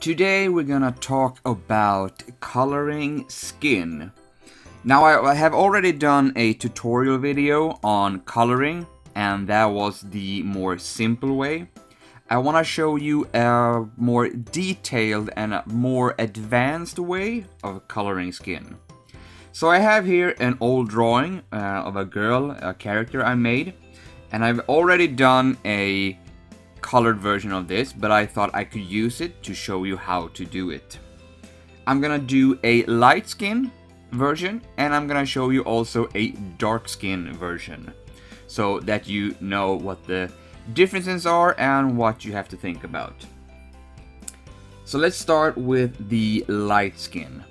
Today we're gonna talk about coloring skin. Now I have already done a tutorial video on coloring, and that was the more simple way. I want to show you a more detailed and a more advanced way of coloring skin. So I have here an old drawing of a girl, a character I made, and I've already done a colored version of this, but I thought I could use it to show you how to do it. I'm gonna do a light skin version, and I'm gonna show you also a dark skin version, so that you know what the differences are and what you have to think about. So let's start with the light skin.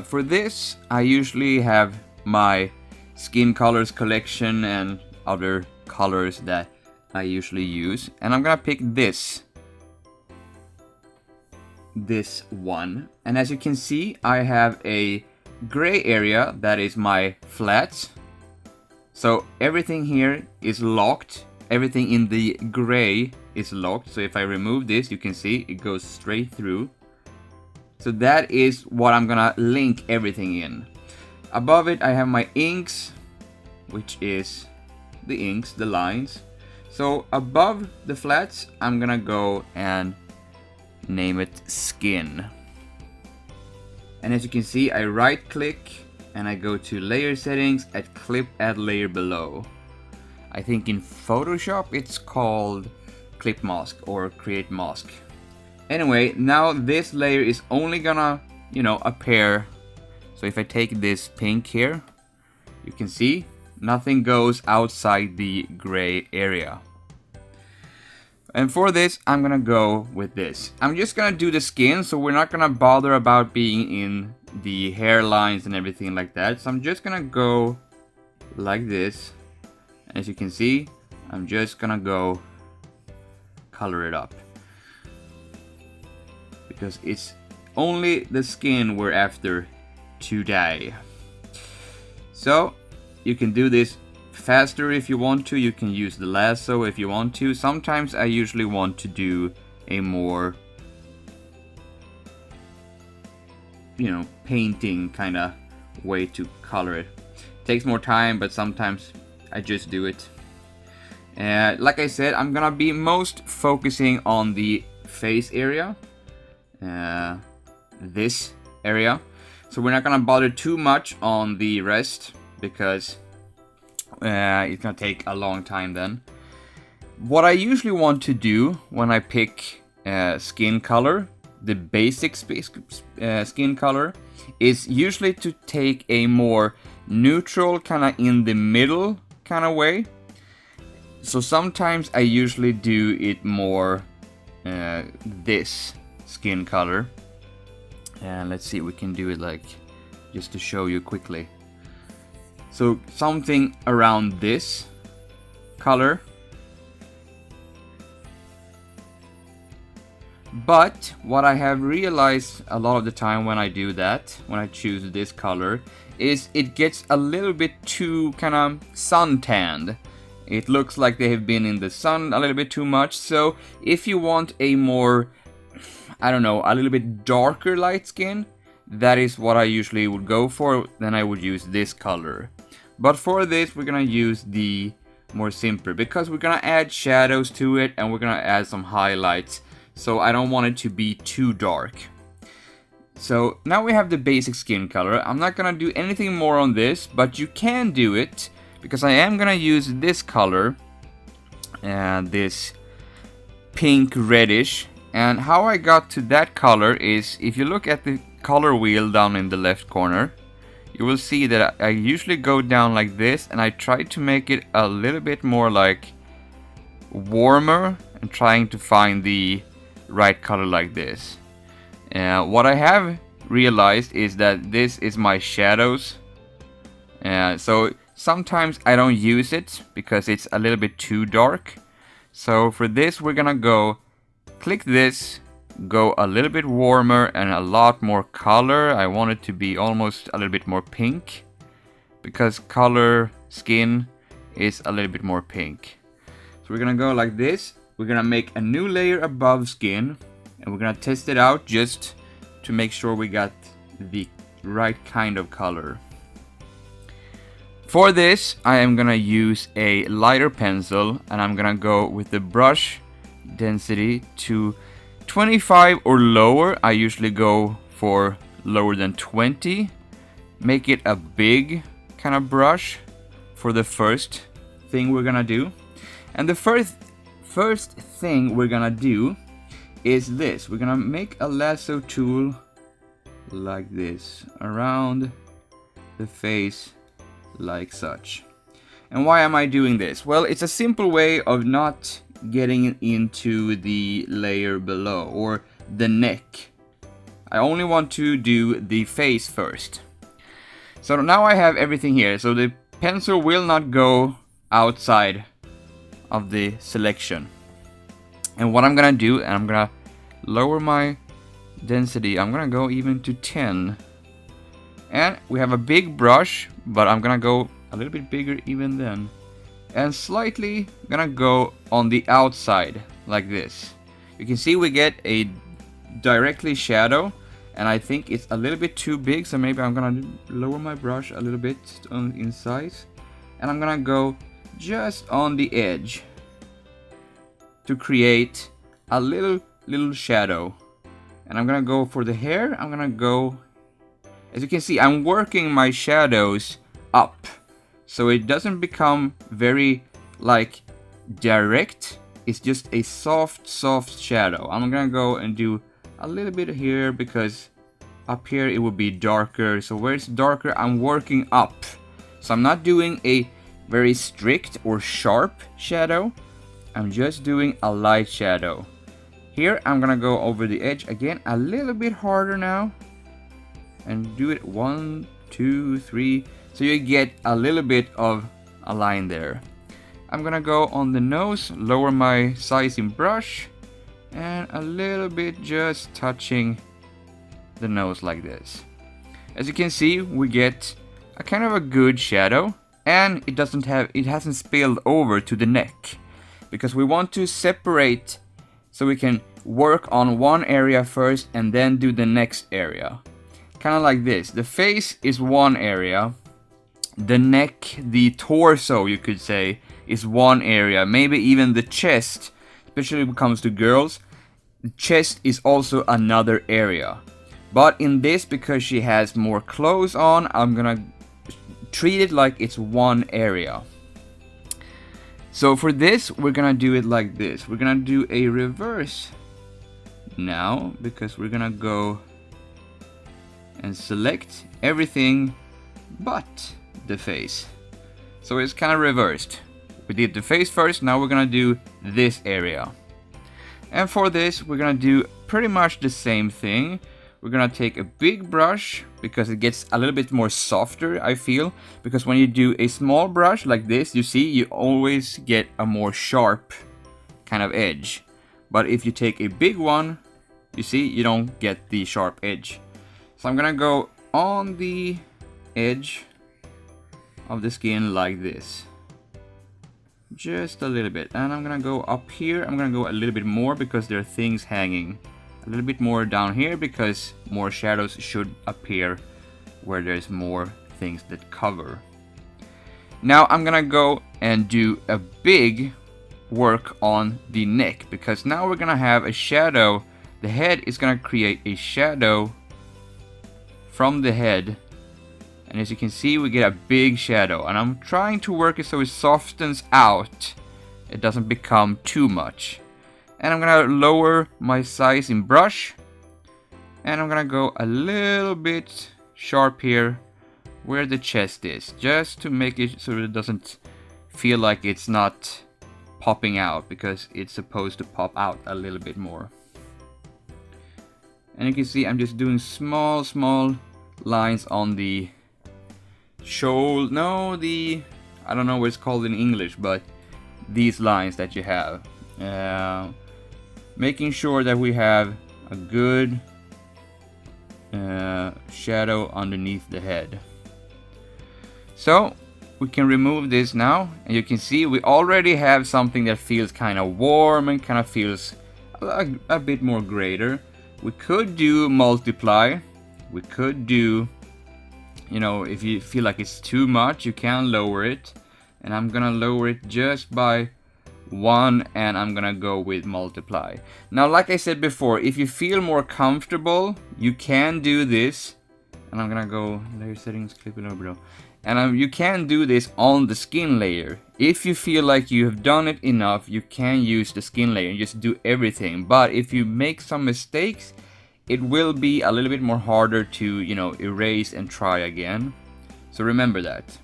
For this, I usually have my skin colors collection and other colors that I usually use, and I'm gonna pick this one, and as you can see I have a gray area that is my flats, so everything here is locked, everything in the gray is locked, so if I remove this you can see it goes straight through. So that is what I'm gonna link everything in. Above it I have my inks, which is the inks, the lines. So above the flats, I'm gonna go and name it skin. And as you can see, I right click and I go to layer settings at clip add layer below. I think in Photoshop it's called clip mask or create mask. Anyway, now this layer is only gonna, appear. So if I take this pink here, you can see nothing goes outside the gray area. And for this, I'm gonna go with this. I'm just gonna do the skin, so we're not gonna bother about being in the hairlines and everything like that. So I'm just gonna go like this. As you can see, I'm just gonna go color it up, because it's only the skin we're after today. So you can do this faster if you want to, you can use the lasso if you want to. Sometimes I usually want to do a more, painting kind of way to color it. Takes more time, but sometimes I just do it. Like I said, I'm gonna be most focusing on the face area, this area. So we're not gonna bother too much on the rest, because it's gonna take a long time then. What I usually want to do when I pick skin color, the basic skin color, is usually to take a more neutral, kind of in the middle kind of way. So sometimes I usually do it more this skin color. And let's see, we can do it like, just to show you quickly. So something around this color. But what I have realized a lot of the time when I do that, when I choose this color, is it gets a little bit too kind of suntanned. It looks like they have been in the sun a little bit too much. So if you want a more, a little bit darker light skin, that is what I usually would go for. Then I would use this color. But for this, we're gonna use the more simpler, because we're gonna add shadows to it and we're gonna add some highlights. So I don't want it to be too dark. So now we have the basic skin color. I'm not gonna do anything more on this, but you can do it, because I am gonna use this color, and this pink reddish. And how I got to that color is, if you look at the color wheel down in the left corner, you will see that I usually go down like this, and I try to make it a little bit more like warmer, and trying to find the right color like this. What I have realized is that this is my shadows. So sometimes I don't use it because it's a little bit too dark. So for this, we're gonna go click this, go a little bit warmer and a lot more color. I want it to be almost a little bit more pink, because color skin is a little bit more pink. So we're gonna go like this. We're gonna make a new layer above skin, and And we're gonna test it out just to make sure we got the right kind of color. For this, I am gonna use a lighter pencil, and I'm gonna go with the brush density to 25 or lower. I usually go for lower than 20. Make it a big kind of brush for the first thing we're gonna do. And the first thing we're gonna do is this. We're gonna make a lasso tool like this around the face like such. And why am I doing this? Well, it's a simple way of not getting into the layer below or the neck. I only want to do the face first. So now I have everything here. So the pencil will not go outside of the selection. And what I'm gonna do, and I'm gonna lower my density. I'm gonna go even to 10. And we have a big brush, but I'm gonna go a little bit bigger even then. And slightly gonna go on the outside like this. You can see we get a directly shadow, and I think it's a little bit too big, so maybe I'm gonna lower my brush a little bit in size. And I'm gonna go just on the edge to create a little shadow. And I'm gonna go for the hair. I'm gonna go, as you can see, I'm working my shadows up, so it doesn't become very like direct. It's just a soft shadow. I'm gonna go and do a little bit here, because up here it will be darker. So where it's darker, I'm working up. So I'm not doing a very strict or sharp shadow. I'm just doing a light shadow. Here I'm gonna go over the edge again a little bit harder now, and do it 1, 2, 3, so you get a little bit of a line there. I'm gonna go on the nose, lower my sizing brush, and a little bit just touching the nose like this. As you can see, we get a kind of a good shadow, and it hasn't spilled over to the neck, because we want to separate so we can work on one area first and then do the next area. Kind of like this. The face is one area. The neck, the torso, you could say, is one area. Maybe even the chest, especially when it comes to girls. The chest is also another area. But in this, because she has more clothes on, I'm gonna treat it like it's one area. So for this, we're gonna do it like this. We're gonna do a reverse now, because we're gonna go and select everything but the face. So it's kind of reversed. We did the face first, now we're gonna do this area. And for this, we're gonna do pretty much the same thing. We're gonna take a big brush, because it gets a little bit more softer, I feel. Because when you do a small brush like this, you see, you always get a more sharp kind of edge. But if you take a big one, you see, you don't get the sharp edge. So I'm gonna go on the edge of the skin like this. Just a little bit. And I'm gonna go up here. I'm gonna go a little bit more, because there are things hanging. A little bit more down here, because more shadows should appear where there's more things that cover. Now I'm gonna go and do a big work on the neck, because now we're gonna have a shadow. The head is gonna create a shadow from the head, and as you can see, we get a big shadow, and I'm trying to work it so it softens out. It doesn't become too much. And I'm gonna lower my size in brush, and I'm gonna go a little bit sharp here where the chest is, just to make it so it doesn't feel like it's not popping out, because it's supposed to pop out a little bit more. And you can see I'm just doing small lines on the shoulder. No, I don't know what it's called in English, but these lines that you have. Making sure that we have a good shadow underneath the head. So we can remove this now, and you can see we already have something that feels kind of warm and kind of feels a bit more greater. We could do multiply. We could do, you know, if you feel like it's too much, you can lower it. And I'm gonna lower it just by 1, and I'm gonna go with multiply. Now, like I said before, if you feel more comfortable, you can do this. And I'm gonna go layer settings, clip it over below. And you can do this on the skin layer. If you feel like you have done it enough, you can use the skin layer and just do everything. But if you make some mistakes, it will be a little bit more harder to, you know, erase and try again. So remember that.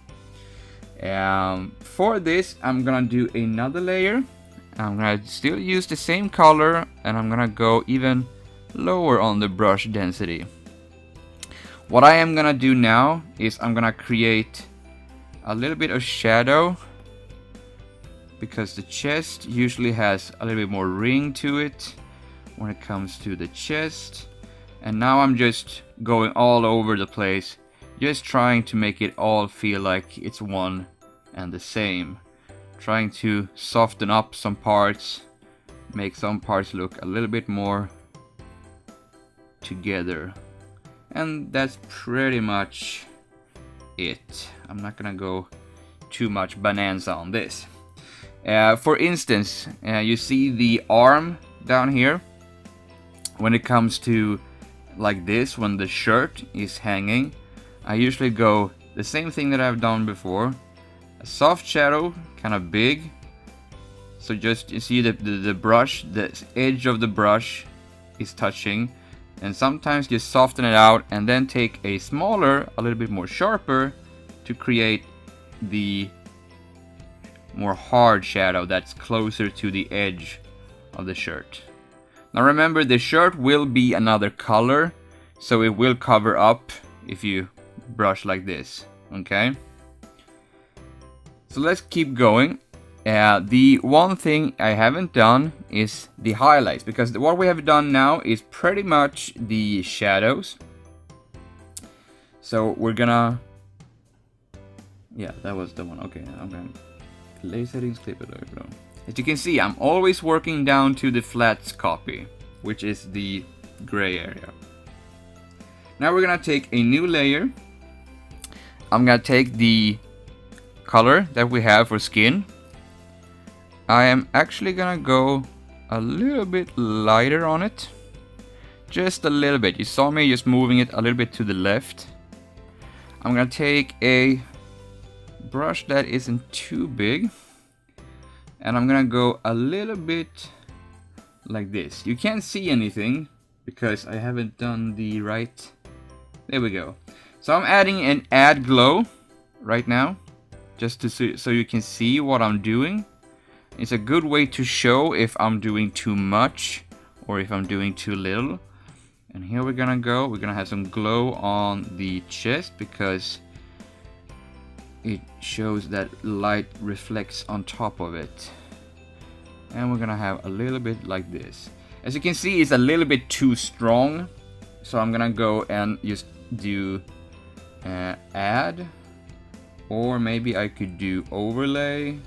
For this, I'm gonna do another layer. I'm gonna still use the same color, and I'm gonna go even lower on the brush density. What I am gonna do now is I'm gonna create a little bit of shadow, because the chest usually has a little bit more ring to it when it comes to the chest. And now I'm just going all over the place, just trying to make it all feel like it's one and the same. Trying to soften up some parts, make some parts look a little bit more together. And that's pretty much it. I'm not gonna go too much bonanza on this. For instance, you see the arm down here. When it comes to like this, when the shirt is hanging, I usually go the same thing that I've done before. A soft shadow, kind of big. So just, you see the brush, the edge of the brush is touching. And sometimes just soften it out and then take a smaller, a little bit more sharper, to create the more hard shadow that's closer to the edge of the shirt. Now remember, the shirt will be another color, so it will cover up if you brush like this, okay? So let's keep going. The one thing I haven't done is the highlights, because what we have done now is pretty much the shadows. So we're gonna, yeah, that was the one. Okay, I'm gonna layer settings, clip it over. As you can see, I'm always working down to the flats copy, which is the gray area. Now we're gonna take a new layer. I'm gonna take the color that we have for skin. I am actually gonna go a little bit lighter on it. Just a little bit. You saw me just moving it a little bit to the left. I'm gonna take a brush that isn't too big, and I'm gonna go a little bit like this. You can't see anything because I haven't done the right. There we go. So I'm adding an add glow right now, just to so you can see what I'm doing. It's a good way to show if I'm doing too much or if I'm doing too little. And here we're gonna go. We're gonna have some glow on the chest because it shows that light reflects on top of it. And we're gonna have a little bit like this. As you can see, it's a little bit too strong. So I'm gonna go and just do add. Or maybe I could do overlay.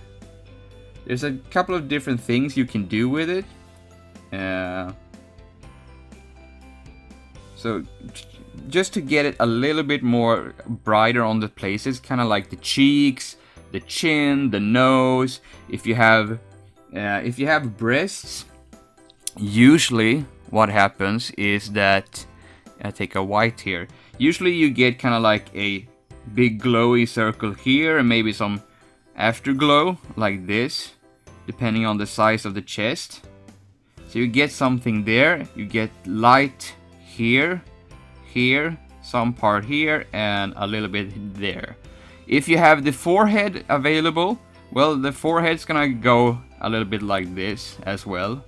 There's a couple of different things you can do with it. So just to get it a little bit more brighter on the places, kind of like the cheeks, the chin, the nose. If you have breasts, usually what happens is that I take a white here. Usually you get kind of like a big glowy circle here and maybe some afterglow like this, depending on the size of the chest. So you get something there. You get light here, here, some part here, and a little bit there. If you have the forehead available, well, the forehead's gonna go a little bit like this as well.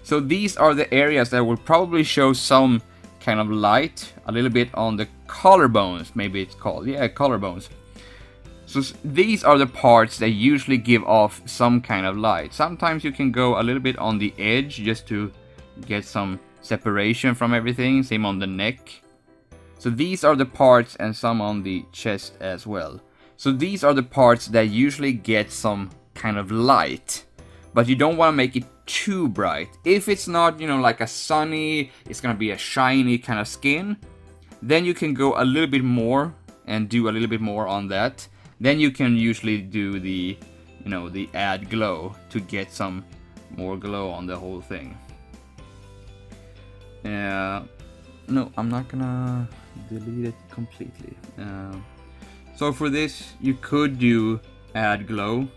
So these are the areas that will probably show some kind of light, a little bit on the collarbones, maybe it's called, yeah, collarbones. So these are the parts that usually give off some kind of light. Sometimes you can go a little bit on the edge just to get some separation from everything, same on the neck. So these are the parts, and some on the chest as well. So these are the parts that usually get some kind of light. but you don't want to make it too bright. If it's not, you know, like a sunny, it's gonna be a shiny kind of skin, then you can go a little bit more and do a little bit more on that. Then you can usually do the, you know, the add glow to get some more glow on the whole thing. No, I'm not gonna delete it completely. So for this, you could do add glow,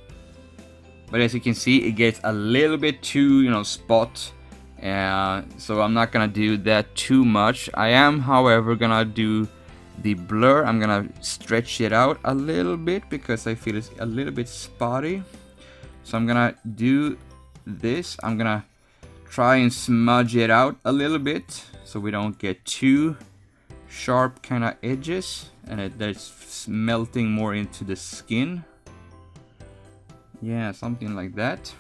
but as you can see, it gets a little bit too, you know, spot. So I'm not gonna do that too much. I am, however, gonna do the blur. I'm gonna stretch it out a little bit because I feel it's a little bit spotty. So I'm gonna do this. I'm gonna try and smudge it out a little bit so we don't get too sharp kind of edges, and that's melting more into the skin. Yeah, something like that.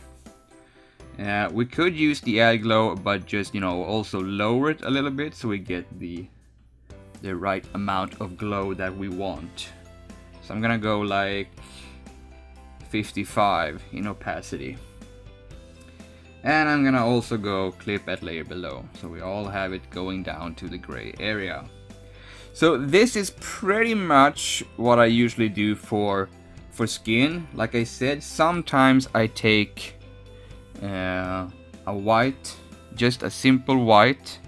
We could use the add glow, but just, you know, also lower it a little bit so we get the right amount of glow that we want. So I'm gonna go like 55 in opacity. And I'm gonna also go clip at layer below, so we all have it going down to the gray area. So this is pretty much what I usually do for skin. Like I said, sometimes I take a white, just a simple white,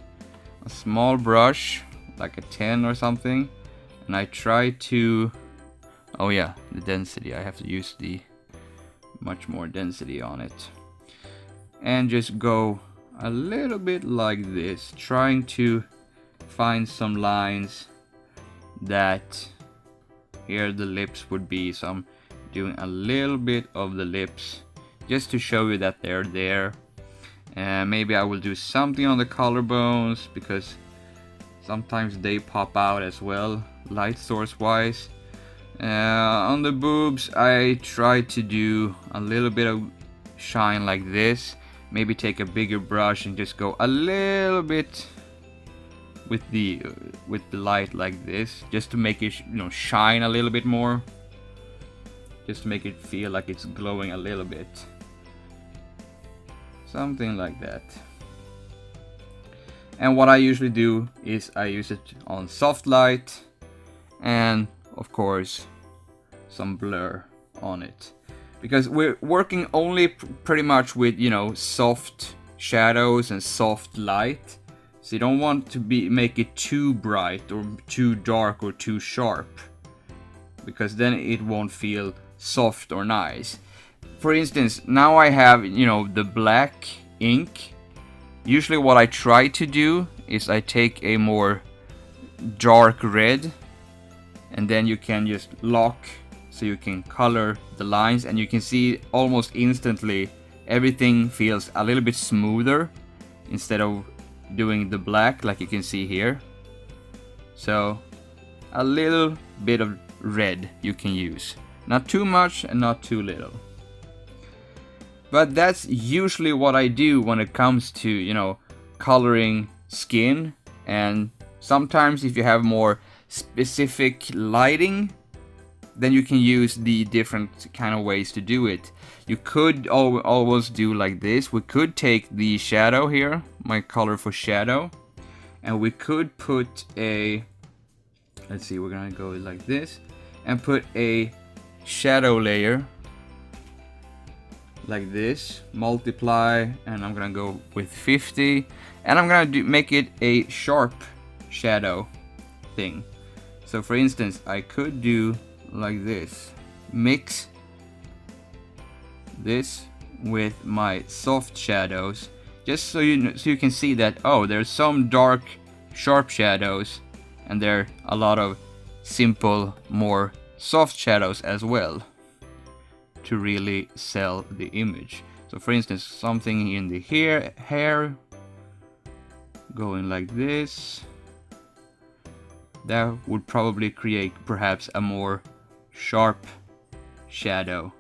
a small brush, like a 10 or something, and I try to, oh yeah, the density, I have to use the much more density on it, and just go a little bit like this, trying to find some lines that here the lips would be. So I'm doing a little bit of the lips just to show you that they're there. And maybe I will do something on the collarbones because sometimes they pop out as well, light source wise. On the boobs, I try to do a little bit of shine like this. Maybe take a bigger brush and just go a little bit with the light like this, just to make it, you know, shine a little bit more, just to make it feel like it's glowing a little bit, something like that. And what I usually do is I use it on soft light and of course some blur on it, because we're working only pretty much with, you know, soft shadows and soft light. So you don't want to make it too bright or too dark or too sharp, because then it won't feel soft or nice. For instance, now I have, you know, the black ink. Usually what I try to do is I take a more dark red, and then you can just lock, so you can color the lines, and you can see almost instantly everything feels a little bit smoother instead of doing the black like you can see here. So a little bit of red you can use, not too much and not too little. But that's usually what I do when it comes to, you know, coloring skin. And sometimes if you have more specific lighting, then you can use the different kind of ways to do it. You could always do like this. We could take the shadow here, my color for shadow, and we could put a, let's see, we're gonna go like this and put a shadow layer like this, multiply, and I'm gonna go with 50, and I'm gonna make it a sharp shadow thing. So for instance, I could do like this, mix this with my soft shadows, just so you can see that, oh, there's some dark sharp shadows and there are a lot of simple more soft shadows as well to really sell the image. So for instance, something in the hair going like this, that would probably create perhaps a more sharp shadow.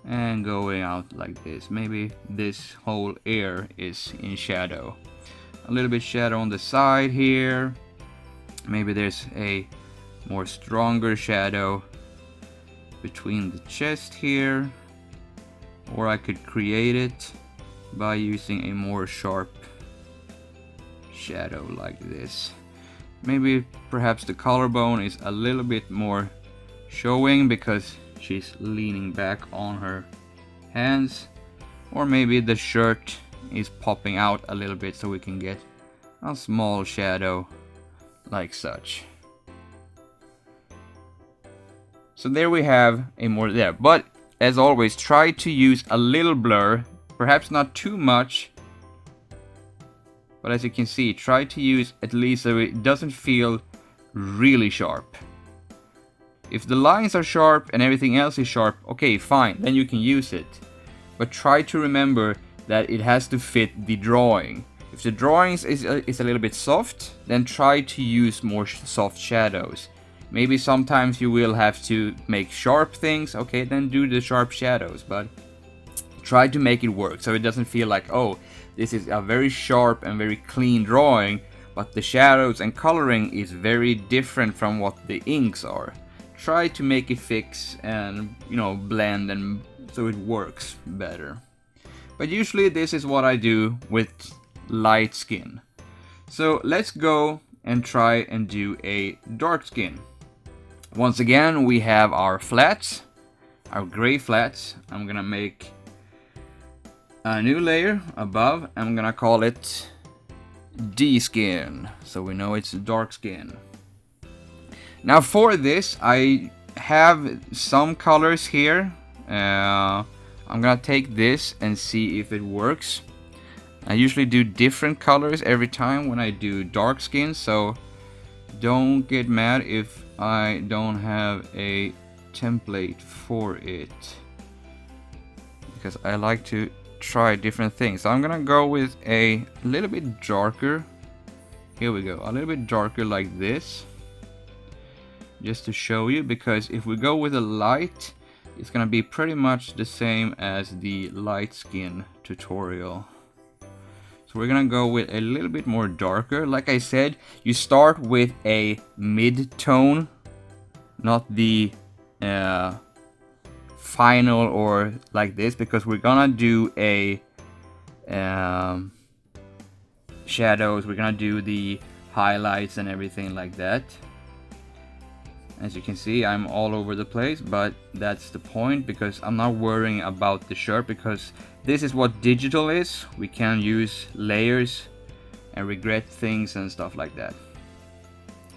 And going out like this, maybe this whole ear is in shadow. A little bit shadow on the side here. Maybe there's a more stronger shadow between the chest here. or I could create it by using a more sharp shadow like this. Maybe perhaps the collarbone is a little bit more showing because she's leaning back on her hands, or maybe the shirt is popping out a little bit so we can get a small shadow like such. So there we have a more there, but as always, try to use a little blur, perhaps not too much, but as you can see, try to use at least so it doesn't feel really sharp. If the lines are sharp and everything else is sharp, okay, fine, then you can use it. But try to remember that it has to fit the drawing. If the drawing is a little bit soft, then try to use more soft shadows. Maybe sometimes you will have to make sharp things, okay, then do the sharp shadows, but try to make it work so it doesn't feel like, oh, this is a very sharp and very clean drawing, but the shadows and coloring is very different from what the inks are. Try to make it fix and, you know, blend and so it works better. But usually this is what I do with light skin. So let's go and try and do a dark skin. Once again, we have our flats, our gray flats. I'm gonna make a new layer above. I'm gonna call it D skin, so we know it's dark skin. Now for this, I have some colors here. I'm gonna take this and see if it works. I usually do different colors every time when I do dark skin, so don't get mad if I don't have a template for it, because I like to try different things. So I'm gonna go with a little bit darker. Here we go, a little bit darker like this, just to show you, because if we go with a light, it's gonna be pretty much the same as the light skin tutorial. So we're gonna go with a little bit more darker. Like I said, you start with a mid-tone, not the final or like this, because we're gonna do a shadows, we're gonna do the highlights and everything like that. As you can see, I'm all over the place, but that's the point, because I'm not worrying about the shirt, because this is what digital is. We can use layers and regret things and stuff like that.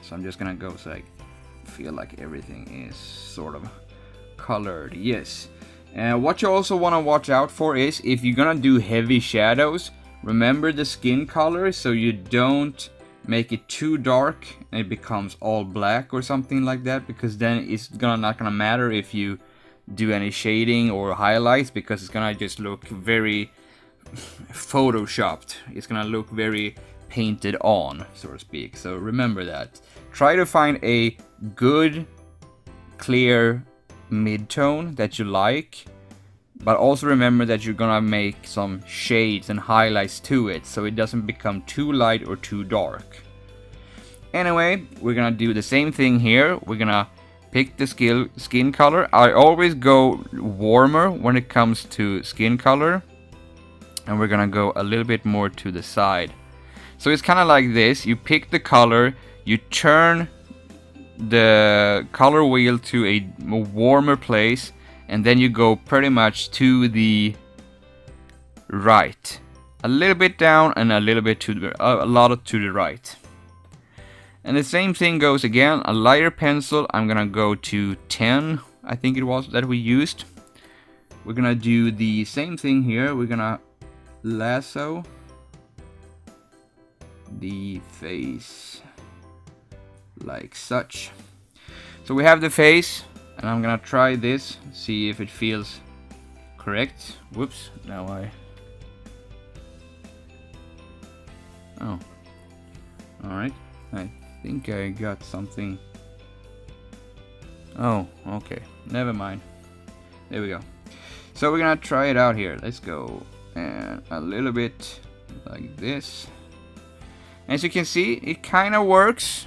So I'm just gonna go so I feel like everything is sort of colored. Yes. And what you also want to watch out for is, if you're gonna do heavy shadows, remember the skin color so you don't make it too dark and it becomes all black or something like that, because then it's not gonna matter if you do any shading or highlights, because it's gonna just look very photoshopped. It's gonna look very painted on, so to speak. So remember that. Try to find a good, clear mid-tone that you like, but also remember that you're gonna make some shades and highlights to it, so it doesn't become too light or too dark. Anyway, we're gonna do the same thing here. We're gonna pick the skin color. I always go warmer when it comes to skin color, and we're gonna go a little bit more to the side. So it's kind of like this. You pick the color, you turn the color wheel to a warmer place, and then you go pretty much to the right, a little bit down and a little bit to the a lot to the right. And the same thing goes again. A lighter pencil, I'm gonna go to 10, I think it was that we used. We're gonna do the same thing here. We're gonna lasso the face like such. So we have the face, and I'm gonna try this, see if it feels correct. Whoops, now oh, alright, I think I got something. Oh, okay, never mind. There we go. So we're gonna try it out here. Let's go, and a little bit like this. As you can see, it kind of works.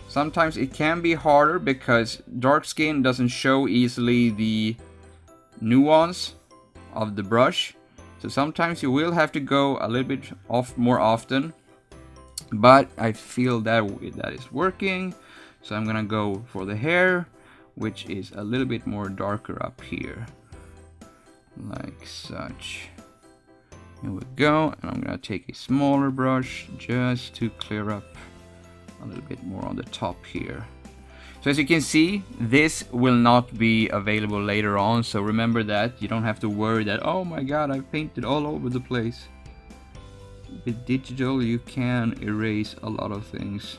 Sometimes it can be harder because dark skin doesn't show easily the nuance of the brush. So sometimes you will have to go a little bit off more often, but I feel that that is working. So I'm gonna go for the hair, which is a little bit more darker up here, like such. Here we go, and I'm gonna take a smaller brush just to clear up a little bit more on the top here. So as you can see, this will not be available later on, so remember that. You don't have to worry that, oh my god, I've painted all over the place. With digital, you can erase a lot of things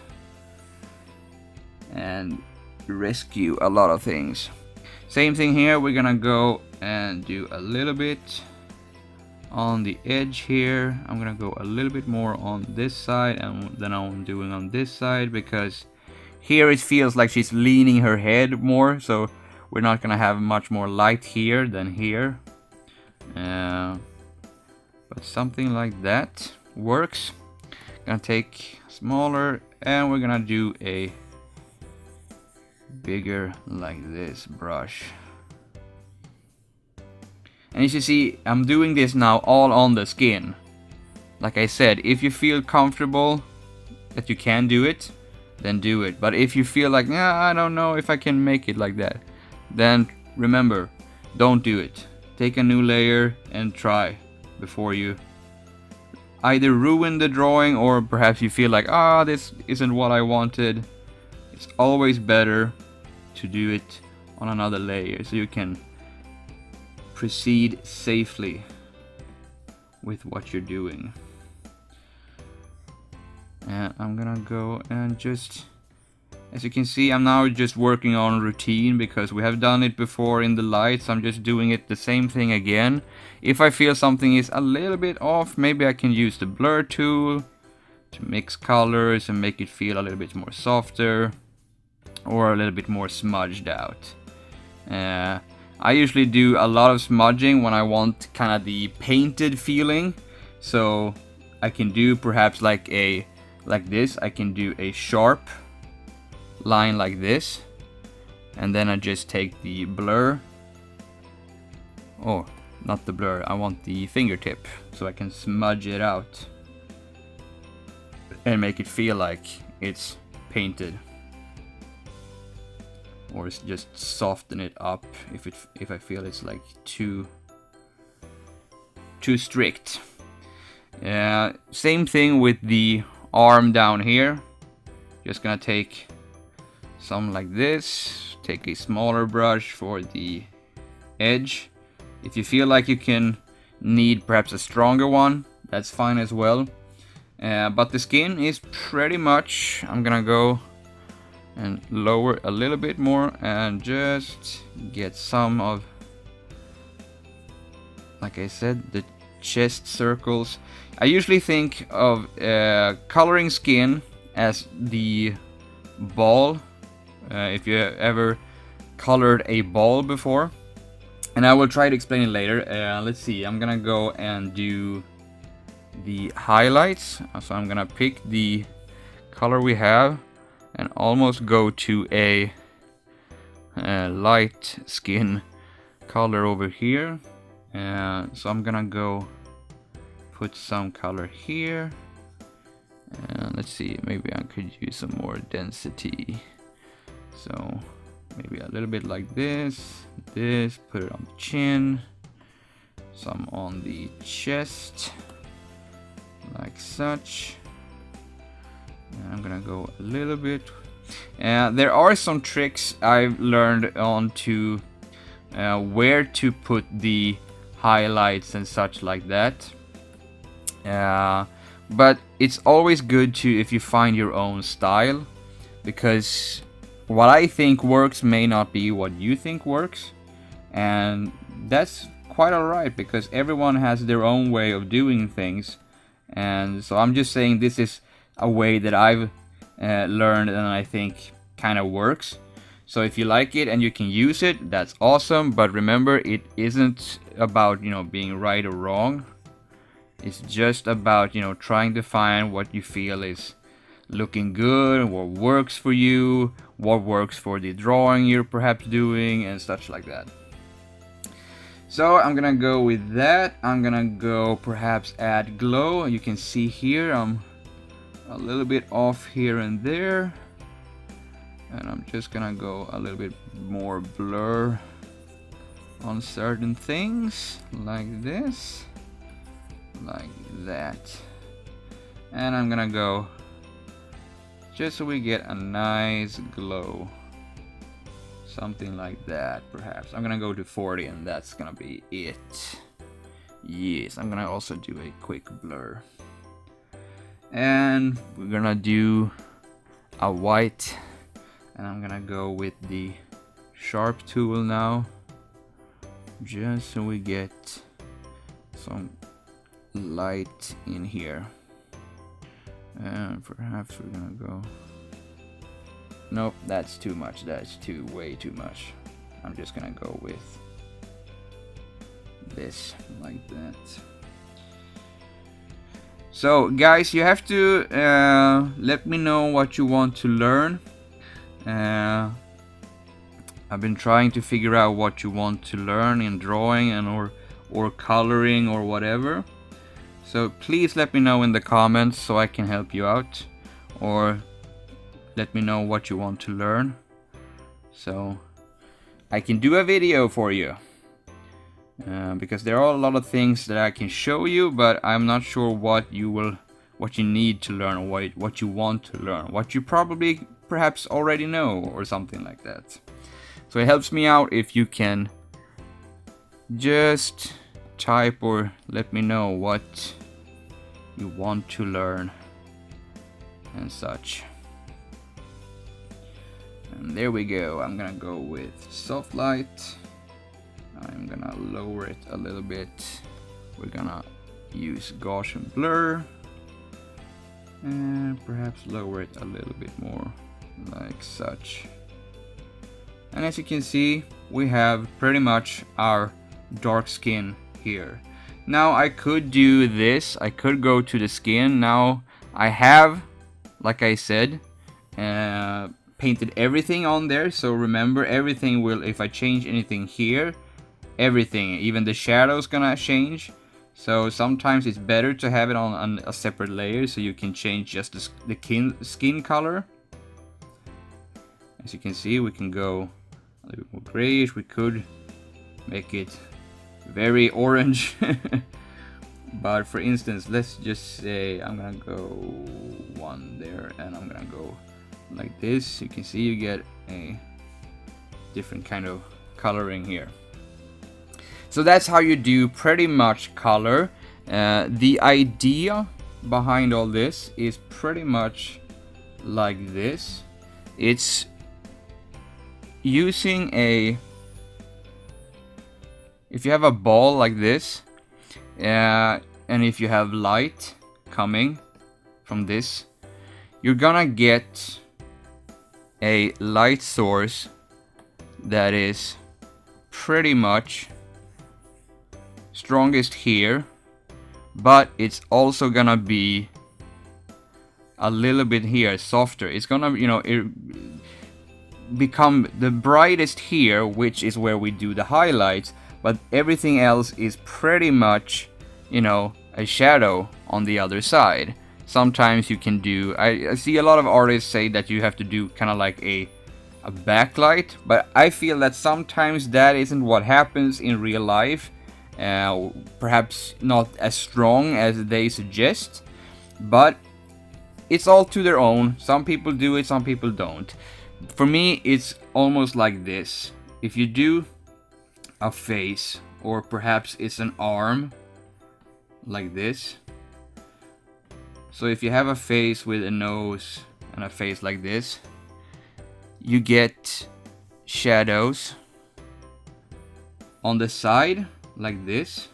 and rescue a lot of things. Same thing here, we're gonna go and do a little bit on the edge here. I'm gonna go a little bit more on this side and then I'm doing on this side, because here it feels like she's leaning her head more, so we're not gonna have much more light here than here. But something like that works. Gonna take smaller and we're gonna do a bigger like this brush. And as you see, I'm doing this now all on the skin. Like I said, if you feel comfortable that you can do it, then do it. But if you feel like, yeah, I don't know if I can make it like that, then remember, don't do it. Take a new layer and try before you either ruin the drawing or perhaps you feel like, this isn't what I wanted. It's always better to do it on another layer so you can proceed safely with what you're doing. And I'm gonna go and just, as you can see, I'm now just working on routine because we have done it before in the lights. I'm just doing it the same thing again. If I feel something is a little bit off, maybe I can use the blur tool to mix colors and make it feel a little bit more softer or a little bit more smudged out. I usually do a lot of smudging when I want kind of the painted feeling, so I can do perhaps like this. I can do a sharp line like this, and then I just take the blur, oh, not the blur, I want the fingertip, so I can smudge it out and make it feel like it's painted, or just soften it up if I feel it's like too strict. Same thing with the arm down here. Just gonna take some like this, take a smaller brush for the edge. If you feel like you can need perhaps a stronger one, that's fine as well. But the skin is pretty much, I'm gonna go and lower a little bit more and just get some of, like I said, the chest circles. I usually think of coloring skin as the ball, if you ever colored a ball before, and I will try to explain it later. Let's see, I'm gonna go and do the highlights, so I'm gonna pick the color we have and almost go to a light skin color over here. So I'm gonna go put some color here, and let's see, maybe I could use some more density, so maybe a little bit like this, put it on the chin, some on the chest like such. And I'm gonna go a little bit. There are some tricks I've learned on to where to put the highlights and such like that. But it's always good to, if you find your own style, because what I think works may not be what you think works, and that's quite alright because everyone has their own way of doing things. And so I'm just saying this is a way that I've learned and I think kind of works. So if you like it and you can use it, that's awesome. But remember, it isn't about, being right or wrong. It's just about, trying to find what you feel is looking good, what works for you, what works for the drawing you're perhaps doing, and such like that. So I'm gonna go with that. I'm gonna go perhaps add glow. You can see here I'm a little bit off here and there, and I'm just gonna go a little bit more blur on certain things, like this, like that. And I'm gonna go just so we get a nice glow, something like that. Perhaps I'm gonna go to 40 and that's gonna be it. Yes, I'm gonna also do a quick blur, and we're gonna do a white, and I'm gonna go with the sharp tool now, just so we get some light in here. And perhaps we're gonna go, nope, that's too much, that's way too much. I'm just gonna go with this, like that. So guys, you have to let me know what you want to learn. I've been trying to figure out what you want to learn in drawing and or coloring or whatever. So please let me know in the comments so I can help you out, or let me know what you want to learn so I can do a video for you. Because there are a lot of things that I can show you, but I'm not sure what you need to learn, or what you want to learn, what you probably perhaps already know, or something like that. So it helps me out if you can just type or let me know what you want to learn and such. And there we go. I'm gonna go with soft light. I'm gonna lower it a little bit. We're gonna use Gaussian blur and perhaps lower it a little bit more, like such. And as you can see, we have pretty much our dark skin here. Now I could do this, I could go to the skin. Now I have, like I said, painted everything on there. So remember, everything will, if I change anything here, everything, even the shadows gonna change. So sometimes it's better to have it on a separate layer so you can change just the skin color. As you can see, we can go a little bit more grayish. We could make it very orange. But for instance, let's just say I'm gonna go one there, and I'm gonna go like this. You can see you get a different kind of coloring here. So that's how you do pretty much color. The idea behind all this is pretty much like this. It's using if you have a ball like this, and if you have light coming from this, you're gonna get a light source that is pretty much strongest here, but it's also gonna be a little bit here softer. It's gonna, become the brightest here, which is where we do the highlights, but everything else is pretty much, a shadow on the other side. Sometimes you can do, I see a lot of artists say that you have to do kind of like a backlight, but I feel that sometimes that isn't what happens in real life. Perhaps not as strong as they suggest, but it's all to their own. Some people do it, some people don't. For me, it's almost like this. If you do a face, or perhaps it's an arm, like this. So if you have a face with a nose and a face like this, you get shadows on the side, like this.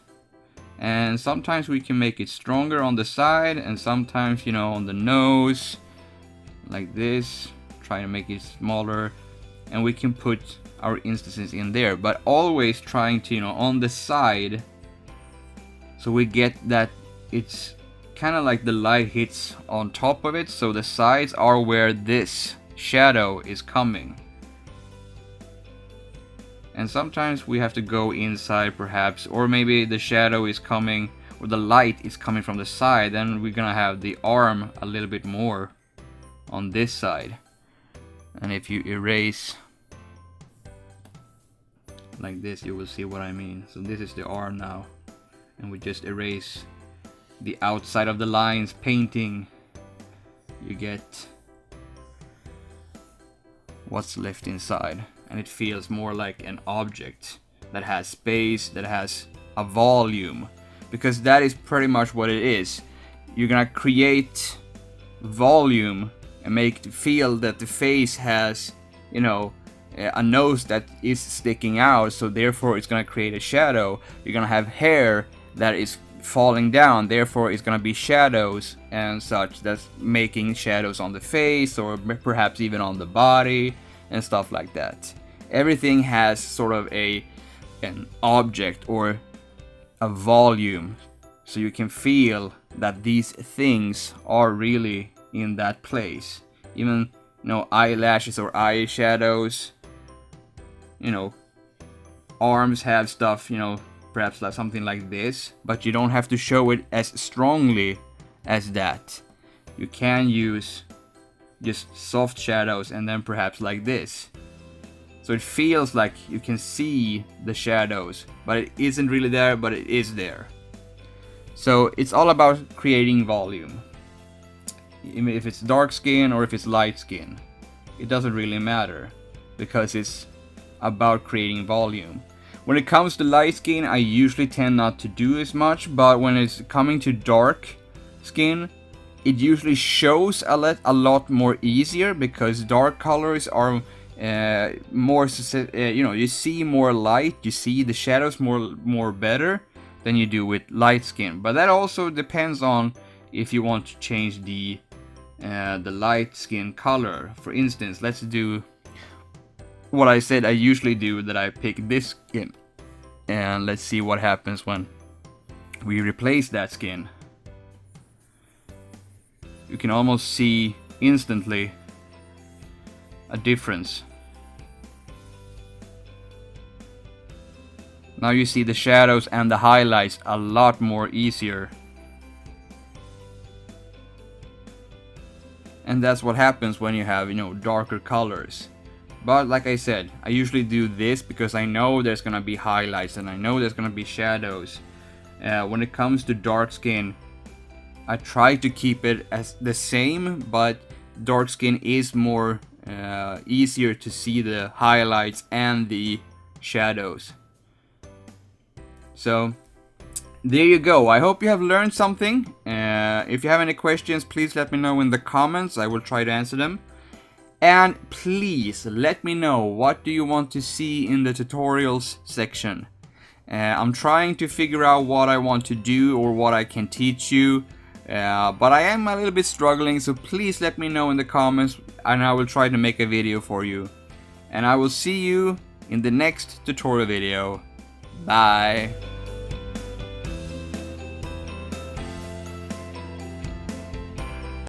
And sometimes we can make it stronger on the side, and sometimes, on the nose, like this. Try to make it smaller, and we can put our instances in there, but always trying to, on the side, so we get that it's kind of like the light hits on top of it, so the sides are where this shadow is coming. And sometimes we have to go inside perhaps, or maybe the shadow is coming, or the light is coming from the side, then we're gonna have the arm a little bit more on this side. And if you erase like this, you will see what I mean. So this is the arm now, and we just erase the outside of the lines, painting. You get what's left inside, and it feels more like an object that has space, that has a volume, because that is pretty much what it is. You're gonna create volume and make it feel that the face has, you know, a nose that is sticking out, so therefore it's gonna create a shadow. You're gonna have hair that is falling down, therefore it's gonna be shadows and such, that's making shadows on the face or perhaps even on the body and stuff like that. Everything has sort of an object or a volume, so you can feel that these things are really in that place. Even, you know, eyelashes or eye shadows, you know, arms have stuff, you know, perhaps like something like this, but you don't have to show it as strongly as that. You can use just soft shadows and then perhaps like this. So it feels like you can see the shadows, but it isn't really there, but it is there. So it's all about creating volume. If it's dark skin or if it's light skin, it doesn't really matter, because it's about creating volume. When it comes to light skin, I usually tend not to do as much, but when it's coming to dark skin, it usually shows a lot more easier, because dark colors are more, you know, you see more light, you see the shadows more better than you do with light skin. But that also depends on if you want to change the light skin color. For instance, let's do what I said I usually do, that I pick this skin, and let's see what happens when we replace that skin. You can almost see instantly a difference. Now you see the shadows and the highlights a lot more easier. And that's what happens when you have, you know, darker colors. But like I said, I usually do this because I know there's gonna be highlights and I know there's gonna be shadows. When it comes to dark skin, I try to keep it as the same, but dark skin is more easier to see the highlights and the shadows. So there you go. I hope you have learned something. If you have any questions, please let me know in the comments. I will try to answer them. And please let me know, what do you want to see in the tutorials section. I'm trying to figure out what I want to do or what I can teach you, but I am a little bit struggling, so please let me know in the comments and I will try to make a video for you. And I will see you in the next tutorial video. Bye!